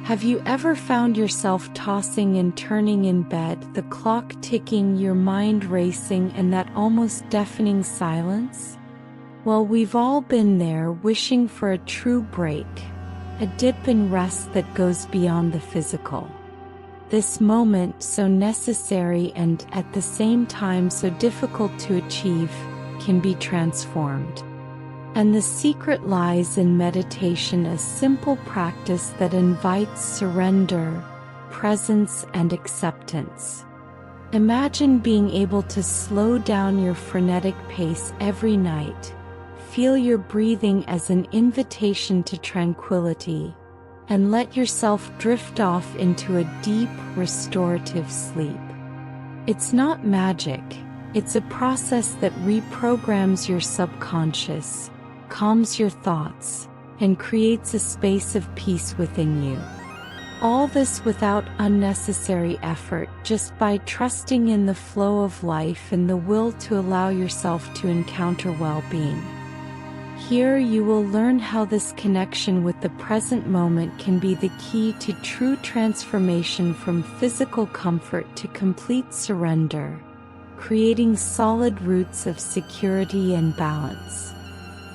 Have you ever found yourself tossing and turning in bed, the clock ticking, your mind racing, and that almost deafening silence? Well, we've all been there, wishing for a true break, a dip in rest that goes beyond the physical. This moment, so necessary and at the same time so difficult to achieve, can be transformed. And the secret lies in meditation, a simple practice that invites surrender, presence, and acceptance. Imagine being able to slow down your frenetic pace every night. Feel your breathing as an invitation to tranquility, and let yourself drift off into a deep, restorative sleep. It's not magic, it's a process that reprograms your subconscious, calms your thoughts, and creates a space of peace within you. All this without unnecessary effort, just by trusting in the flow of life and the will to allow yourself to encounter well-being. Here you will learn how this connection with the present moment can be the key to true transformation, from physical comfort to complete surrender, creating solid roots of security and balance.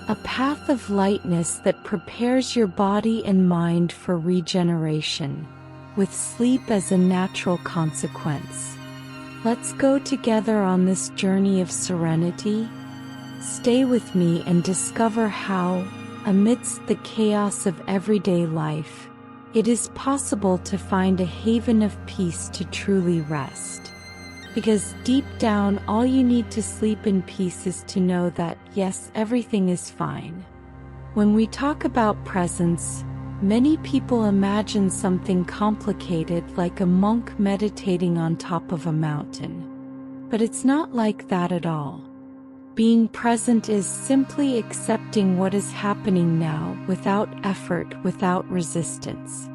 A path of lightness that prepares your body and mind for regeneration, with sleep as a natural consequence. Let's go together on this journey of serenity. Stay with me and discover how, amidst the chaos of everyday life, it is possible to find a haven of peace to truly rest. Because deep down, all you need to sleep in peace is to know that, yes, everything is fine. When we talk about presence, many people imagine something complicated, like a monk meditating on top of a mountain. But it's not like that at all. Being present is simply accepting what is happening now, without effort, without resistance.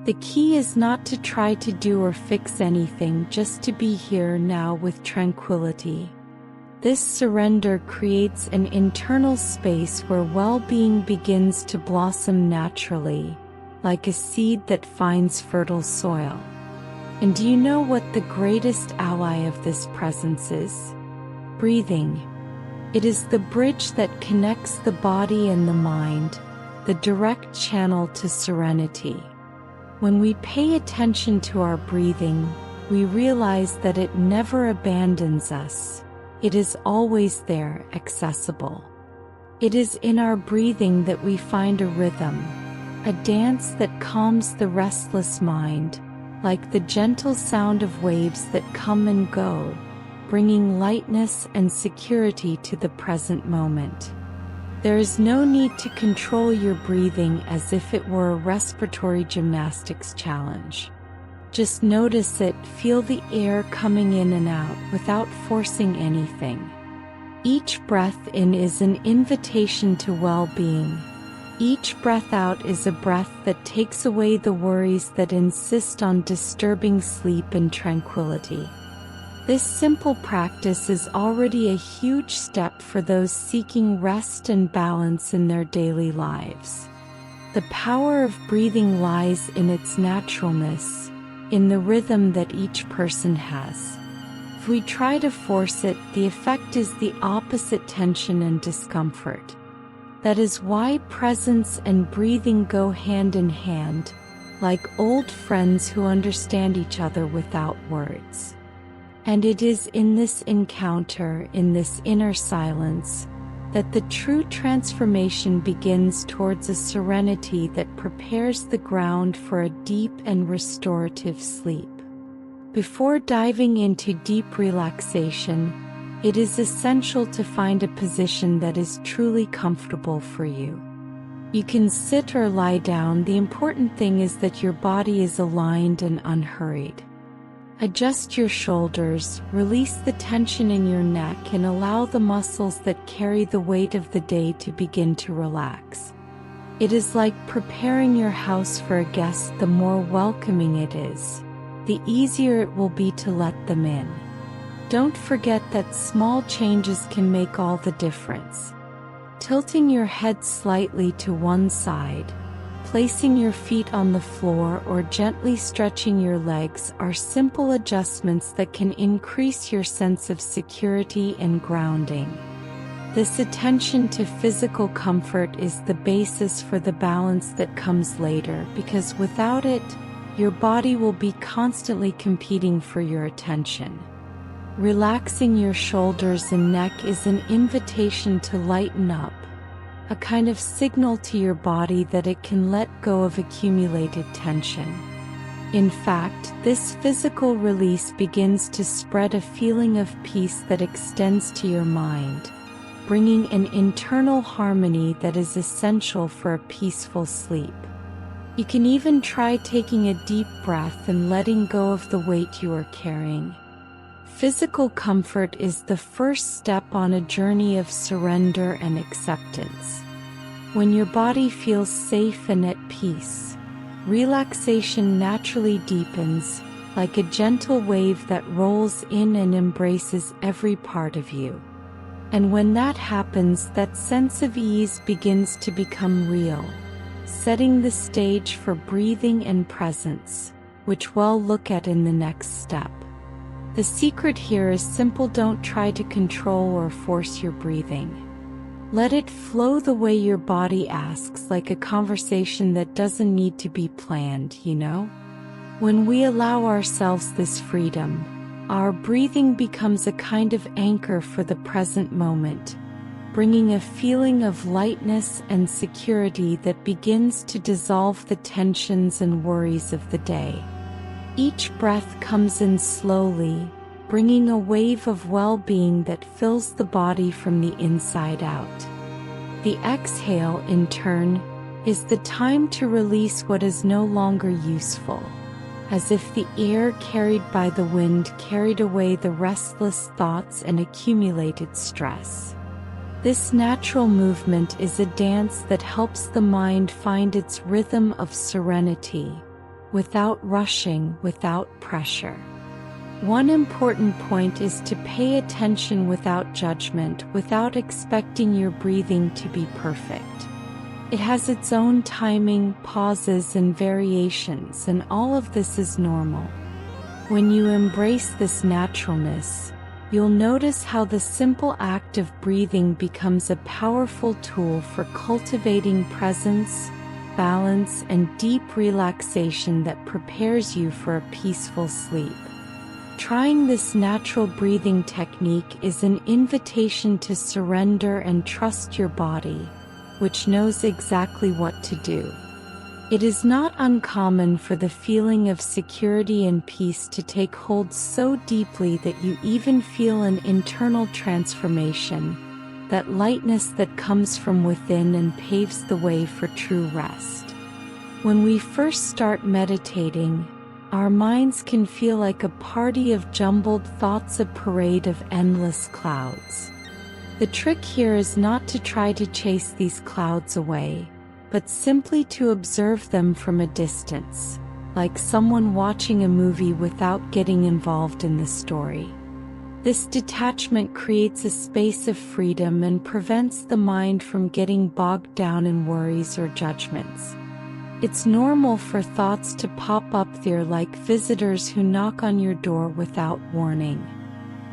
The key is not to try to do or fix anything, just to be here now with tranquility. This surrender creates an internal space where well-being begins to blossom naturally, like a seed that finds fertile soil. And do you know what the greatest ally of this presence is? Breathing. It is the bridge that connects the body and the mind, the direct channel to serenity. When we pay attention to our breathing, we realize that it never abandons us. It is always there, accessible. It is in our breathing that we find a rhythm, a dance that calms the restless mind, like the gentle sound of waves that come and go, bringing lightness and security to the present moment. There is no need to control your breathing as if it were a respiratory gymnastics challenge. Just notice it, feel the air coming in and out without forcing anything. Each breath in is an invitation to well-being. Each breath out is a breath that takes away the worries that insist on disturbing sleep and tranquility. This simple practice is already a huge step for those seeking rest and balance in their daily lives. The power of breathing lies in its naturalness, in the rhythm that each person has. If we try to force it, the effect is the opposite: tension and discomfort. That is why presence and breathing go hand in hand, like old friends who understand each other without words. And it is in this encounter, in this inner silence, that the true transformation begins towards a serenity that prepares the ground for a deep and restorative sleep. Before diving into deep relaxation, it is essential to find a position that is truly comfortable for you. You can sit or lie down. The important thing is that your body is aligned and unhurried. Adjust your shoulders, release the tension in your neck, and allow the muscles that carry the weight of the day to begin to relax. It is like preparing your house for a guest. The more welcoming it is, the easier it will be to let them in. Don't forget that small changes can make all the difference. Tilting your head slightly to one side, Placing your feet on the floor or gently stretching your legs are simple adjustments that can increase your sense of security and grounding. This attention to physical comfort is the basis for the balance that comes later, because without it, your body will be constantly competing for your attention. Relaxing your shoulders and neck is an invitation to lighten up, a kind of signal to your body that it can let go of accumulated tension. In fact, this physical release begins to spread a feeling of peace that extends to your mind, bringing an internal harmony that is essential for a peaceful sleep. You can even try taking a deep breath and letting go of the weight you are carrying. Physical comfort is the first step on a journey of surrender and acceptance. When your body feels safe and at peace, relaxation naturally deepens, like a gentle wave that rolls in and embraces every part of you. And when that happens, that sense of ease begins to become real, setting the stage for breathing and presence, which we'll look at in the next step. The secret here is simple: don't try to control or force your breathing. Let it flow the way your body asks, like a conversation that doesn't need to be planned, you know? When we allow ourselves this freedom, our breathing becomes a kind of anchor for the present moment, bringing a feeling of lightness and security that begins to dissolve the tensions and worries of the day. Each breath comes in slowly, bringing a wave of well-being that fills the body from the inside out. The exhale, in turn, is the time to release what is no longer useful, as if the air carried by the wind carried away the restless thoughts and accumulated stress. This natural movement is a dance that helps the mind find its rhythm of serenity, without rushing, without pressure. One important point is to pay attention without judgment, without expecting your breathing to be perfect. It has its own timing, pauses, and variations, and all of this is normal. When you embrace this naturalness, you'll notice how the simple act of breathing becomes a powerful tool for cultivating presence, balance, and deep relaxation that prepares you for a peaceful sleep. Trying this natural breathing technique is an invitation to surrender and trust your body, which knows exactly what to do. It is not uncommon for the feeling of security and peace to take hold so deeply that you even feel an internal transformation, that lightness that comes from within and paves the way for true rest. When we first start meditating, our minds can feel like a party of jumbled thoughts, a parade of endless clouds. The trick here is not to try to chase these clouds away, but simply to observe them from a distance, like someone watching a movie without getting involved in the story. This detachment creates a space of freedom and prevents the mind from getting bogged down in worries or judgments. It's normal for thoughts to pop up there like visitors who knock on your door without warning.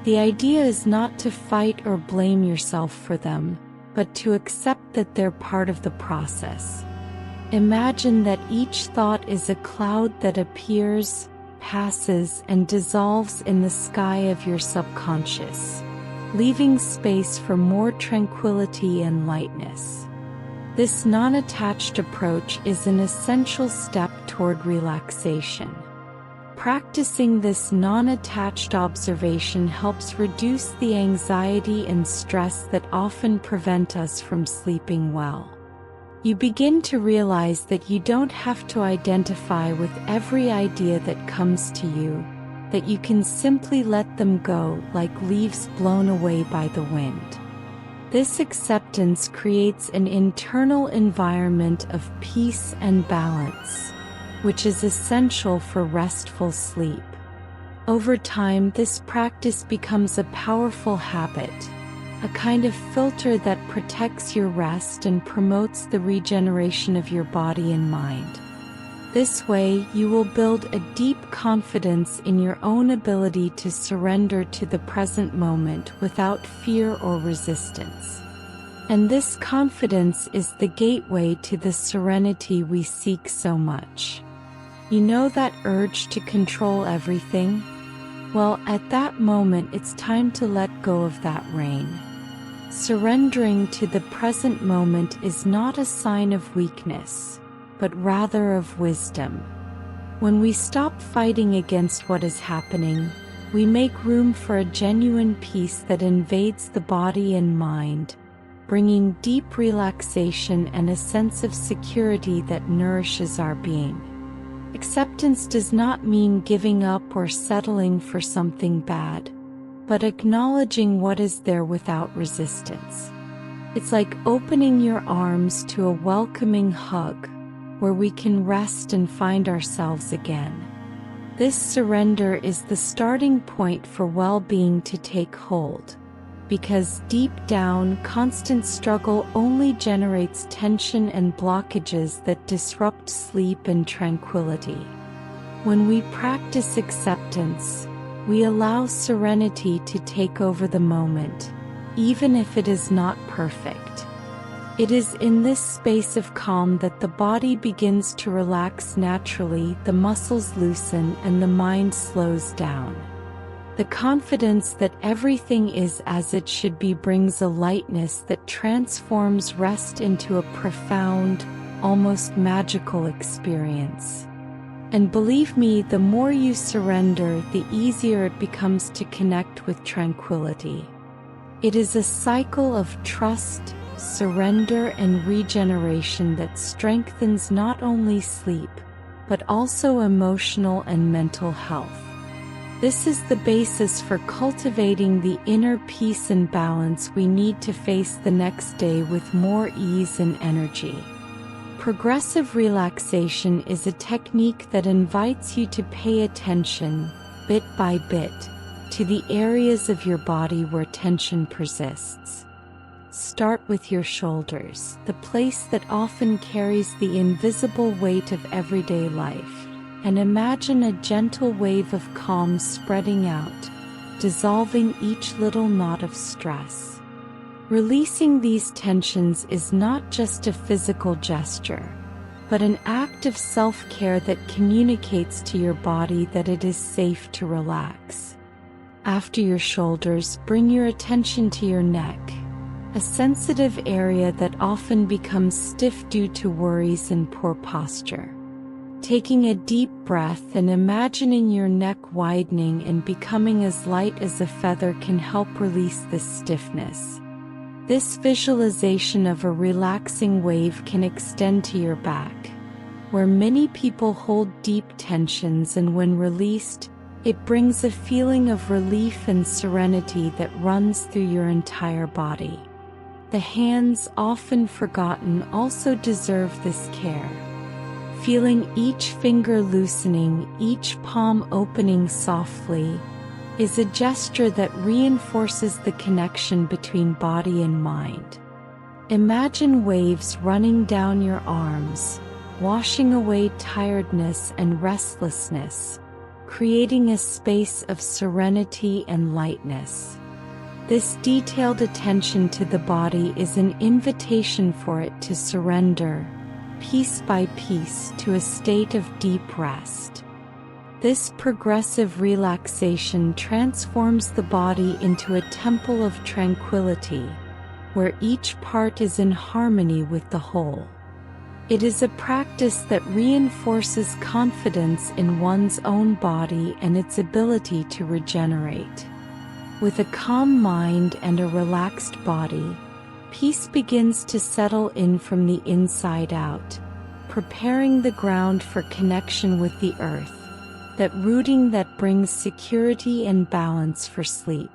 The idea is not to fight or blame yourself for them, but to accept that they're part of the process. Imagine that each thought is a cloud that appears, passes, and dissolves in the sky of your subconscious, leaving space for more tranquility and lightness. This non-attached approach is an essential step toward relaxation. Practicing this non-attached observation helps reduce the anxiety and stress that often prevent us from sleeping well. You begin to realize that you don't have to identify with every idea that comes to you, that you can simply let them go like leaves blown away by the wind. This acceptance creates an internal environment of peace and balance, which is essential for restful sleep. Over time, this practice becomes a powerful habit, a kind of filter that protects your rest and promotes the regeneration of your body and mind. This way, you will build a deep confidence in your own ability to surrender to the present moment without fear or resistance. And this confidence is the gateway to the serenity we seek so much. You know that urge to control everything? Well, at that moment it's time to let go of that rein. Surrendering to the present moment is not a sign of weakness, but rather of wisdom. When we stop fighting against what is happening, we make room for a genuine peace that invades the body and mind, bringing deep relaxation and a sense of security that nourishes our being. Acceptance does not mean giving up or settling for something bad, but acknowledging what is there without resistance. It's like opening your arms to a welcoming hug, where we can rest and find ourselves again. This surrender is the starting point for well-being to take hold, because deep down, constant struggle only generates tension and blockages that disrupt sleep and tranquility. When we practice acceptance, we allow serenity to take over the moment, even if it is not perfect. It is in this space of calm that the body begins to relax naturally, the muscles loosen, and the mind slows down. The confidence that everything is as it should be brings a lightness that transforms rest into a profound, almost magical experience. And believe me, the more you surrender, the easier it becomes to connect with tranquility. It is a cycle of trust, surrender, and regeneration that strengthens not only sleep, but also emotional and mental health. This is the basis for cultivating the inner peace and balance we need to face the next day with more ease and energy. Progressive relaxation is a technique that invites you to pay attention, bit by bit, to the areas of your body where tension persists. Start with your shoulders, the place that often carries the invisible weight of everyday life, and imagine a gentle wave of calm spreading out, dissolving each little knot of stress. Releasing these tensions is not just a physical gesture, but an act of self-care that communicates to your body that it is safe to relax. After your shoulders, bring your attention to your neck, a sensitive area that often becomes stiff due to worries and poor posture. Taking a deep breath and imagining your neck widening and becoming as light as a feather can help release this stiffness. This visualization of a relaxing wave can extend to your back, where many people hold deep tensions, and when released, it brings a feeling of relief and serenity that runs through your entire body. The hands, often forgotten, also deserve this care. Feeling each finger loosening, each palm opening softly, is a gesture that reinforces the connection between body and mind. Imagine waves running down your arms, washing away tiredness and restlessness, creating a space of serenity and lightness. This detailed attention to the body is an invitation for it to surrender, piece by piece, to a state of deep rest. This progressive relaxation transforms the body into a temple of tranquility, where each part is in harmony with the whole. It is a practice that reinforces confidence in one's own body and its ability to regenerate. With a calm mind and a relaxed body, peace begins to settle in from the inside out, preparing the ground for connection with the earth, that rooting that brings security and balance for sleep.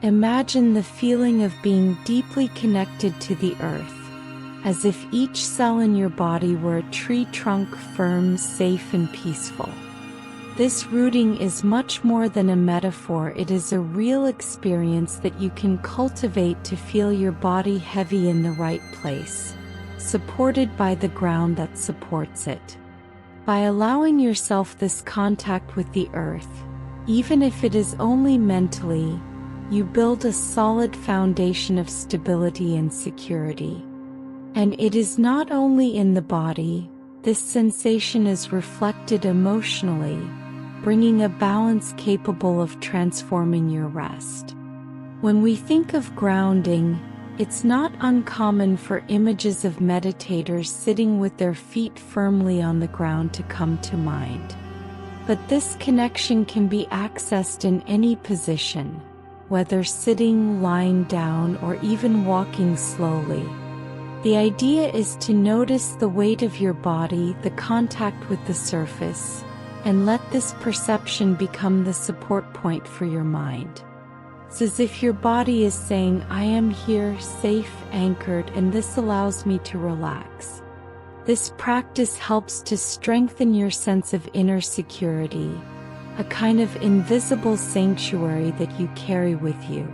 Imagine the feeling of being deeply connected to the earth, as if each cell in your body were a tree trunk, firm, safe, and peaceful. This rooting is much more than a metaphor. It is a real experience that you can cultivate to feel your body heavy in the right place, supported by the ground that supports it. By allowing yourself this contact with the earth, even if it is only mentally, you build a solid foundation of stability and security. And it is not only in the body, this sensation is reflected emotionally, bringing a balance capable of transforming your rest. When we think of grounding, it's not uncommon for images of meditators sitting with their feet firmly on the ground to come to mind. But this connection can be accessed in any position, whether sitting, lying down, or even walking slowly. The idea is to notice the weight of your body, the contact with the surface, and let this perception become the support point for your mind. It's as if your body is saying, I am here, safe, anchored, and this allows me to relax. This practice helps to strengthen your sense of inner security, a kind of invisible sanctuary that you carry with you.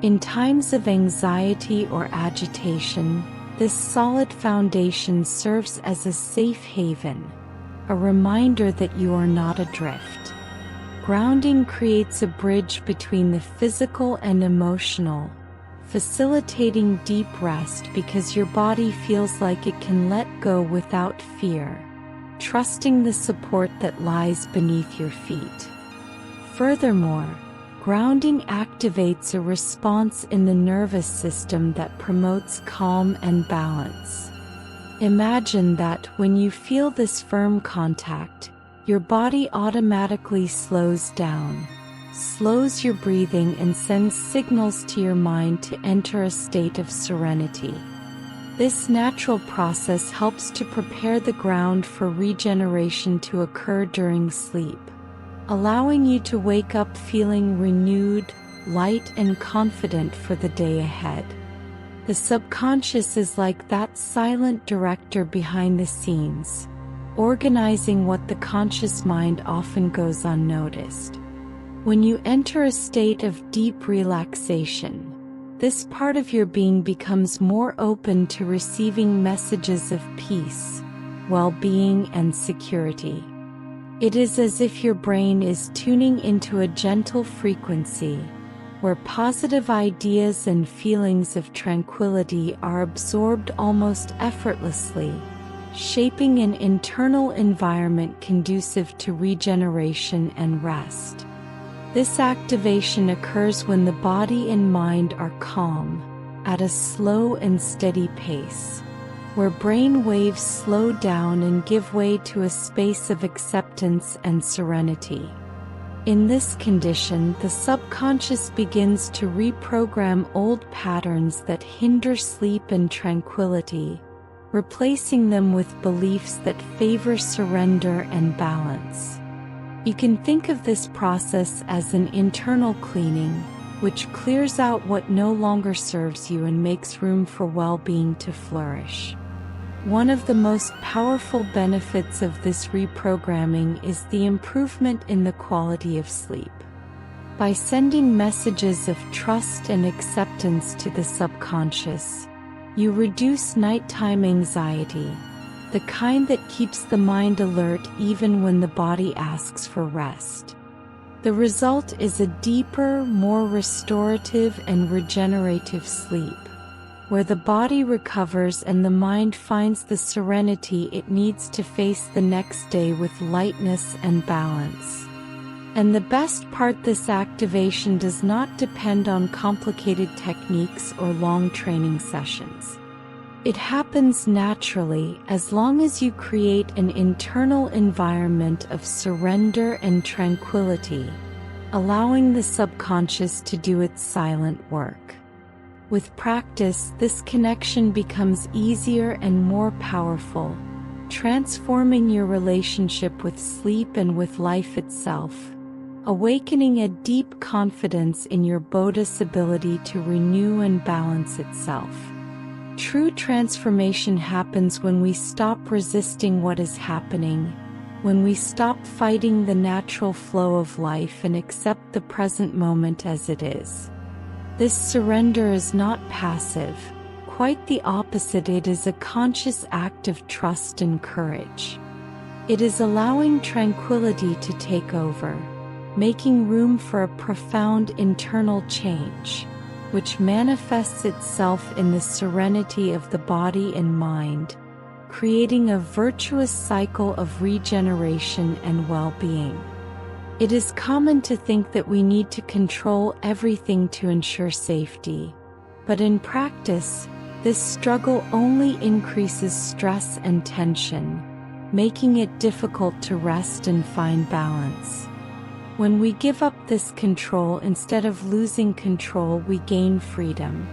In times of anxiety or agitation, this solid foundation serves as a safe haven, a reminder that you are not adrift. Grounding creates a bridge between the physical and emotional, facilitating deep rest because your body feels like it can let go without fear, trusting the support that lies beneath your feet. Furthermore, grounding activates a response in the nervous system that promotes calm and balance. Imagine that when you feel this firm contact, your body automatically slows down, slows your breathing, and sends signals to your mind to enter a state of serenity. This natural process helps to prepare the ground for regeneration to occur during sleep, allowing you to wake up feeling renewed, light, and confident for the day ahead. The subconscious is like that silent director behind the scenes, organizing what the conscious mind often goes unnoticed. When you enter a state of deep relaxation, this part of your being becomes more open to receiving messages of peace, well-being, and security. It is as if your brain is tuning into a gentle frequency, where positive ideas and feelings of tranquility are absorbed almost effortlessly, shaping an internal environment conducive to regeneration and rest. This activation occurs when the body and mind are calm, at a slow and steady pace, where brain waves slow down and give way to a space of acceptance and serenity. In this condition, the subconscious begins to reprogram old patterns that hinder sleep and tranquility, replacing them with beliefs that favor surrender and balance. You can think of this process as an internal cleaning, which clears out what no longer serves you and makes room for well-being to flourish. One of the most powerful benefits of this reprogramming is the improvement in the quality of sleep. By sending messages of trust and acceptance to the subconscious, you reduce nighttime anxiety, the kind that keeps the mind alert even when the body asks for rest. The result is a deeper, more restorative and regenerative sleep, where the body recovers and the mind finds the serenity it needs to face the next day with lightness and balance. And the best part, this activation does not depend on complicated techniques or long training sessions. It happens naturally as long as you create an internal environment of surrender and tranquility, allowing the subconscious to do its silent work. With practice, this connection becomes easier and more powerful, transforming your relationship with sleep and with life itself, awakening a deep confidence in your body's ability to renew and balance itself. True transformation happens when we stop resisting what is happening, when we stop fighting the natural flow of life and accept the present moment as it is. This surrender is not passive, quite the opposite. It is a conscious act of trust and courage. It is allowing tranquility to take over, making room for a profound internal change, which manifests itself in the serenity of the body and mind, creating a virtuous cycle of regeneration and well-being. It is common to think that we need to control everything to ensure safety, but in practice, this struggle only increases stress and tension, making it difficult to rest and find balance. When we give up this control instead of losing control, we gain freedom.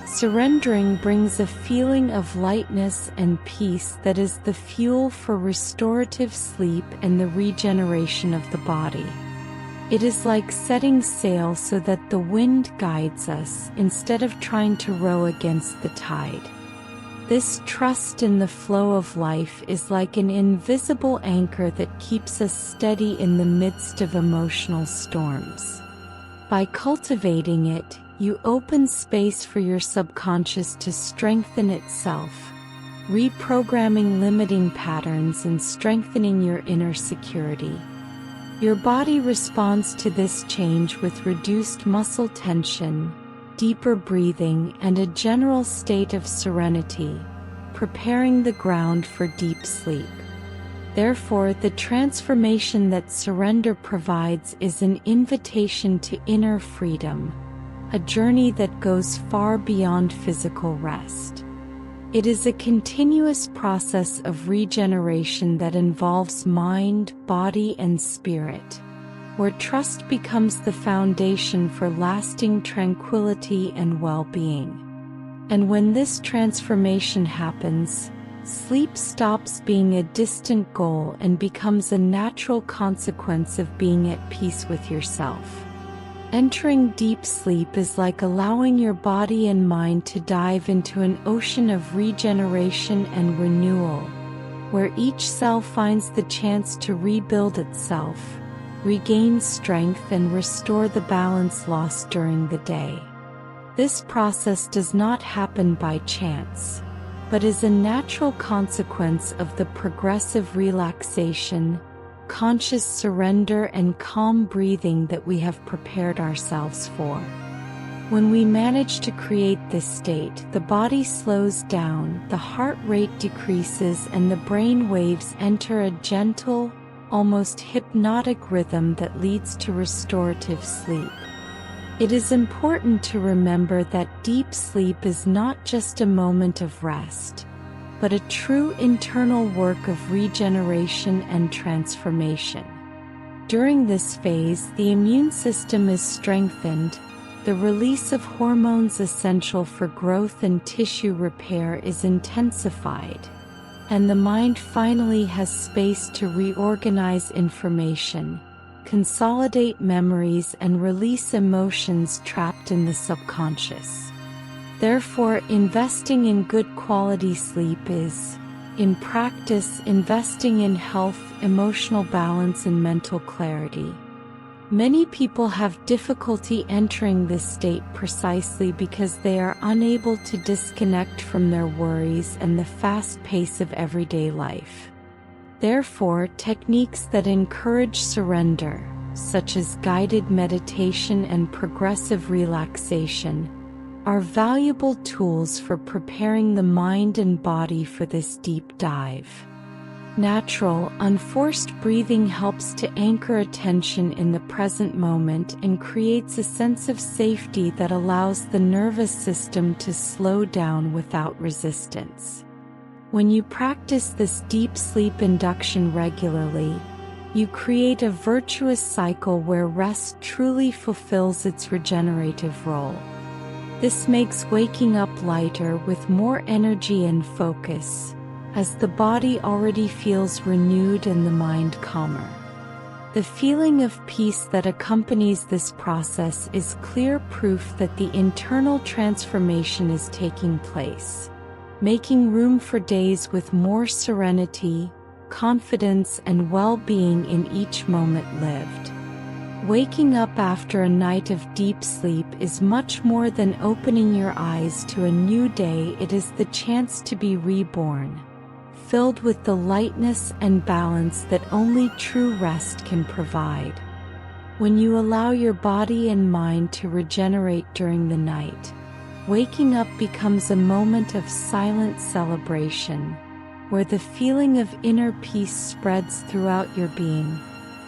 Surrendering brings a feeling of lightness and peace that is the fuel for restorative sleep and the regeneration of the body. It is like setting sail so that the wind guides us instead of trying to row against the tide. This trust in the flow of life is like an invisible anchor that keeps us steady in the midst of emotional storms. By cultivating it, you open space for your subconscious to strengthen itself, reprogramming limiting patterns and strengthening your inner security. Your body responds to this change with reduced muscle tension, deeper breathing, and a general state of serenity, preparing the ground for deep sleep. Therefore, the transformation that surrender provides is an invitation to inner freedom, a journey that goes far beyond physical rest. It is a continuous process of regeneration that involves mind, body, and spirit, where trust becomes the foundation for lasting tranquility and well-being. And when this transformation happens, sleep stops being a distant goal and becomes a natural consequence of being at peace with yourself. Entering deep sleep is like allowing your body and mind to dive into an ocean of regeneration and renewal, where each cell finds the chance to rebuild itself, regain strength, and restore the balance lost during the day. This process does not happen by chance, but is a natural consequence of the progressive relaxation, conscious surrender, and calm breathing that we have prepared ourselves for. When we manage to create this state, the body slows down, the heart rate decreases, and the brain waves enter a gentle, almost hypnotic rhythm that leads to restorative sleep. It is important to remember that deep sleep is not just a moment of rest, but a true internal work of regeneration and transformation. During this phase, the immune system is strengthened, the release of hormones essential for growth and tissue repair is intensified, and the mind finally has space to reorganize information, consolidate memories, and release emotions trapped in the subconscious. Therefore, investing in good quality sleep is, in practice, investing in health, emotional balance, and mental clarity. Many people have difficulty entering this state precisely because they are unable to disconnect from their worries and the fast pace of everyday life. Therefore, techniques that encourage surrender, such as guided meditation and progressive relaxation, are valuable tools for preparing the mind and body for this deep dive. Natural, unforced breathing helps to anchor attention in the present moment and creates a sense of safety that allows the nervous system to slow down without resistance. When you practice this deep sleep induction regularly, you create a virtuous cycle where rest truly fulfills its regenerative role. This makes waking up lighter with more energy and focus, as the body already feels renewed and the mind calmer. The feeling of peace that accompanies this process is clear proof that the internal transformation is taking place, making room for days with more serenity, confidence, and well-being in each moment lived. Waking up after a night of deep sleep is much more than opening your eyes to a new day. It is the chance to be reborn, filled with the lightness and balance that only true rest can provide. When you allow your body and mind to regenerate during the night, waking up becomes a moment of silent celebration, where the feeling of inner peace spreads throughout your being,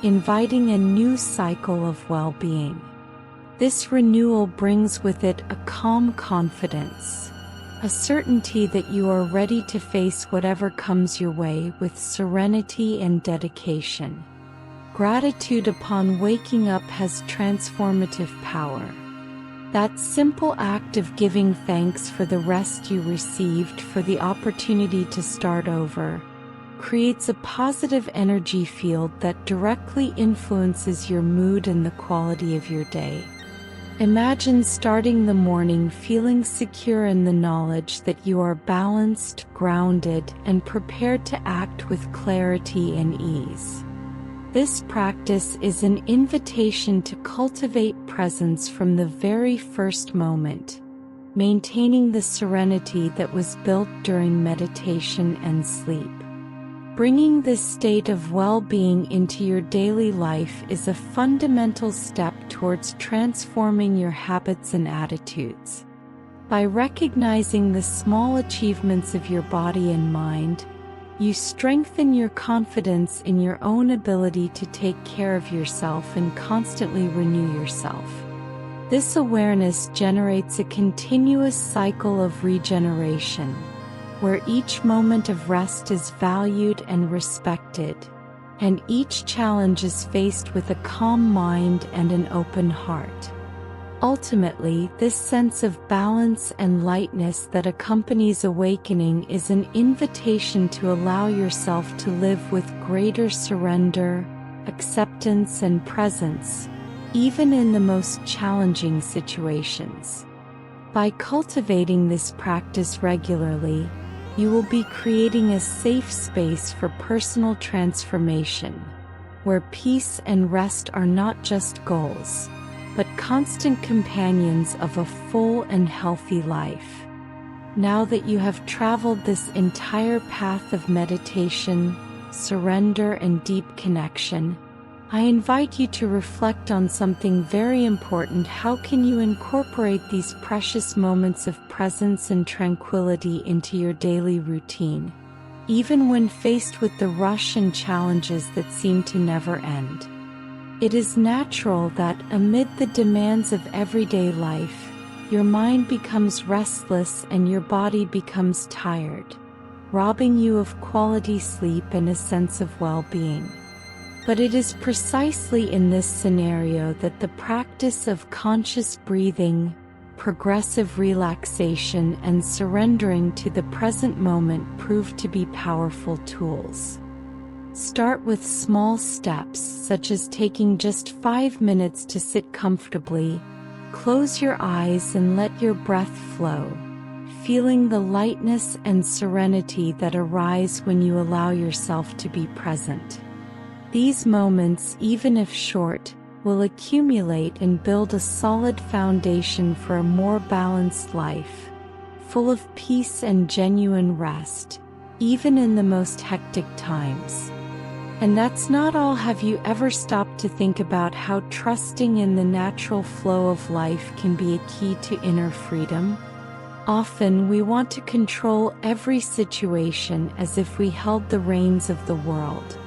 inviting a new cycle of well-being. This renewal brings with it a calm confidence, a certainty that you are ready to face whatever comes your way with serenity and dedication. Gratitude upon waking up has transformative power. That simple act of giving thanks for the rest you received, for the opportunity to start over, creates a positive energy field that directly influences your mood and the quality of your day. Imagine starting the morning feeling secure in the knowledge that you are balanced, grounded, and prepared to act with clarity and ease. This practice is an invitation to cultivate presence from the very first moment, maintaining the serenity that was built during meditation and sleep. Bringing this state of well-being into your daily life is a fundamental step towards transforming your habits and attitudes. By recognizing the small achievements of your body and mind, you strengthen your confidence in your own ability to take care of yourself and constantly renew yourself. This awareness generates a continuous cycle of regeneration, where each moment of rest is valued and respected, and each challenge is faced with a calm mind and an open heart. Ultimately, this sense of balance and lightness that accompanies awakening is an invitation to allow yourself to live with greater surrender, acceptance, and presence, even in the most challenging situations. By cultivating this practice regularly, you will be creating a safe space for personal transformation, where peace and rest are not just goals, but constant companions of a full and healthy life. Now that you have traveled this entire path of meditation, surrender, and deep connection, I invite you to reflect on something very important. How can you incorporate these precious moments of presence and tranquility into your daily routine, even when faced with the rush and challenges that seem to never end? It is natural that, amid the demands of everyday life, your mind becomes restless and your body becomes tired, robbing you of quality sleep and a sense of well-being. But it is precisely in this scenario that the practice of conscious breathing, progressive relaxation, and surrendering to the present moment prove to be powerful tools. Start with small steps, such as taking just 5 minutes to sit comfortably. Close your eyes and let your breath flow, feeling the lightness and serenity that arise when you allow yourself to be present. These moments, even if short, will accumulate and build a solid foundation for a more balanced life, full of peace and genuine rest, even in the most hectic times. And that's not all. Have you ever stopped to think about how trusting in the natural flow of life can be a key to inner freedom? Often we want to control every situation as if we held the reins of the world.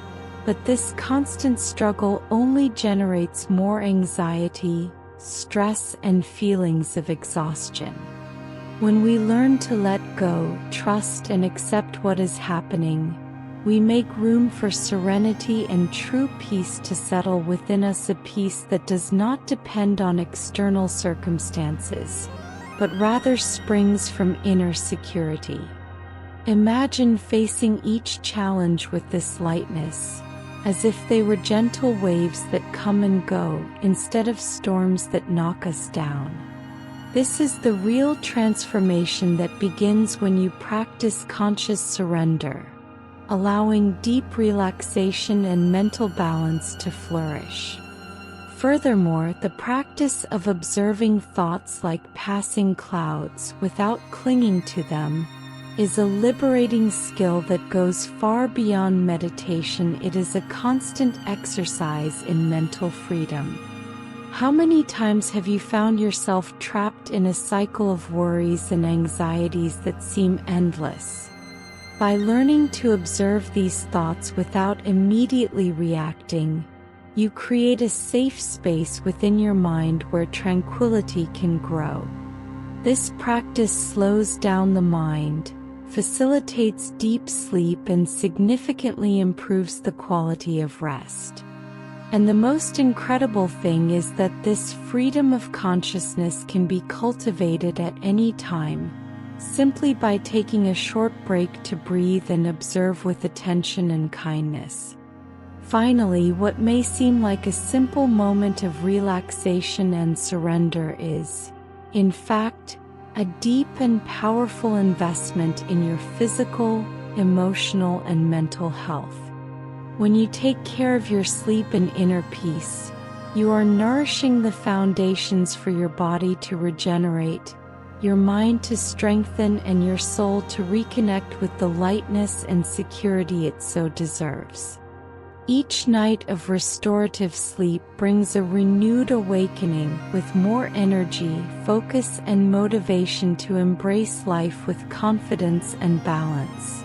But this constant struggle only generates more anxiety, stress, and feelings of exhaustion. When we learn to let go, trust, and accept what is happening, we make room for serenity and true peace to settle within us, a peace that does not depend on external circumstances, but rather springs from inner security. Imagine facing each challenge with this lightness, as if they were gentle waves that come and go instead of storms that knock us down. This is the real transformation that begins when you practice conscious surrender, allowing deep relaxation and mental balance to flourish. Furthermore, the practice of observing thoughts like passing clouds without clinging to them is a liberating skill that goes far beyond meditation. It is a constant exercise in mental freedom. How many times have you found yourself trapped in a cycle of worries and anxieties that seem endless? By learning to observe these thoughts without immediately reacting, you create a safe space within your mind where tranquility can grow. This practice slows down the mind, facilitates deep sleep, and significantly improves the quality of rest. And the most incredible thing is that this freedom of consciousness can be cultivated at any time, simply by taking a short break to breathe and observe with attention and kindness. Finally, what may seem like a simple moment of relaxation and surrender is, in fact, a deep and powerful investment in your physical, emotional, and mental health. When you take care of your sleep and inner peace, you are nourishing the foundations for your body to regenerate, your mind to strengthen, and your soul to reconnect with the lightness and security it so deserves. Each night of restorative sleep brings a renewed awakening with more energy, focus, and motivation to embrace life with confidence and balance.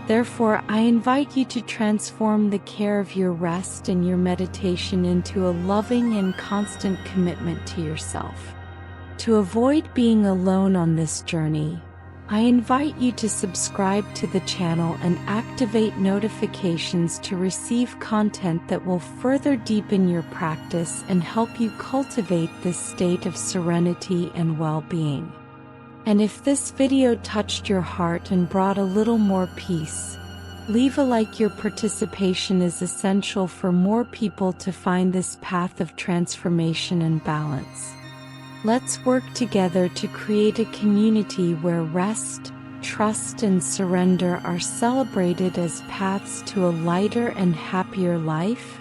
Therefore, I invite you to transform the care of your rest and your meditation into a loving and constant commitment to yourself. To avoid being alone on this journey, I invite you to subscribe to the channel and activate notifications to receive content that will further deepen your practice and help you cultivate this state of serenity and well-being. And if this video touched your heart and brought a little more peace, leave a like. Your participation is essential for more people to find this path of transformation and balance. Let's work together to create a community where rest, trust, and surrender are celebrated as paths to a lighter and happier life.